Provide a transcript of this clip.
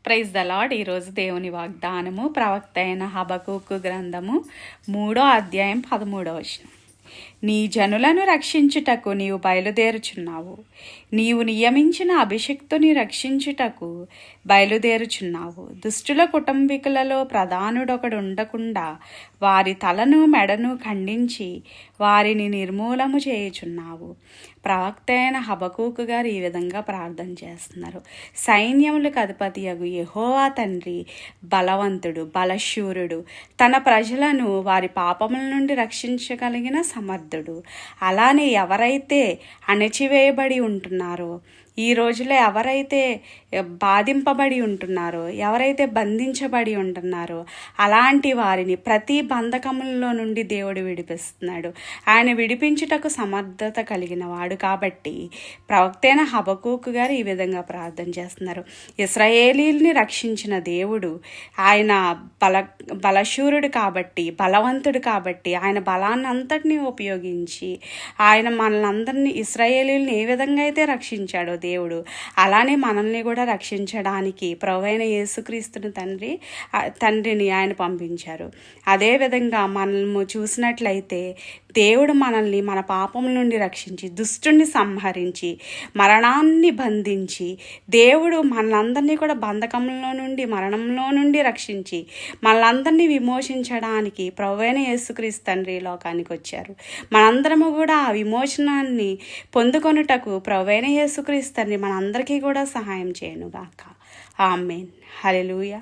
Praise the lord. ఈరోజు దేవుని వాగ్దానము ప్రవక్త అయిన హబక్కూకు గ్రంథము 3వ అధ్యాయం 13వ వచనం. నీ జనులను రక్షించుటకు నీవు బయలుదేరుచున్నావు, నీవు నియమించిన అభిషిక్తుని రక్షించుటకు బయలుదేరుచున్నావు. దుష్టుల కుటుంబీకులలో ప్రధానుడొకడు ఉండకుండా వారి తలను మెడను ఖండించి వారిని నిర్మూలము చేయుచున్నావు. ప్రవక్త అయిన హబక్కూకు గారు ఈ విధంగా ప్రార్థన చేస్తున్నారు. సైన్యములకు అధిపతియగు యెహోవా తండ్రి బలవంతుడు, బలశూరుడు, తన ప్రజలను వారి పాపముల నుండి రక్షించగలిగిన సమర్థుడు. అలానే ఎవరైతే అణచివేయబడి ఉంటున్నారో, ఈ రోజులో ఎవరైతే బాధింపబడి ఉంటున్నారో, ఎవరైతే బంధించబడి ఉంటున్నారో అలాంటి వారిని ప్రతి బంధకములలో నుండి దేవుడు విడిపిస్తున్నాడు. ఆయన విడిపించుటకు సమర్థత కలిగిన వాడు కాబట్టి ప్రవక్తైన హబక్కూకు గారు ఈ విధంగా ప్రార్థన చేస్తున్నారు. ఇశ్రాయేలీల్ని రక్షించిన దేవుడు ఆయన బలశూరుడు కాబట్టి, బలవంతుడు కాబట్టి ఆయన బలాన్ని అంతటినీ ఉపయోగించి ఆయన మనల్ని ఇశ్రాయేలీల్ని ఏ విధంగా అయితే రక్షించాడో దేవుడు, అలానే మనల్ని కూడా రక్షించడానికి ప్రభువైన యేసుక్రీస్తుని తండ్రిని ఆయన పంపించారు. అదేవిధంగా మనము చూసినట్లయితే దేవుడు మనల్ని మన పాపముల నుండి రక్షించి, దుష్టుని సంహరించి, మరణాన్ని బంధించి, దేవుడు మనందరినీ కూడా బంధకంలో నుండి, మరణంలో నుండి రక్షించి మనలందరినీ విమోచించడానికి ప్రభువైన యేసుక్రీస్తు తండ్రి లోకానికి వచ్చారు. మనందరము కూడా ఆ విమోచనాన్ని పొందుకొనుటకు ప్రభువైన యేసుక్రీస్తు తండ్రి మనందరికీ కూడా సహాయం చేయనుగాక. ఆమేన్. హల్లెలూయా.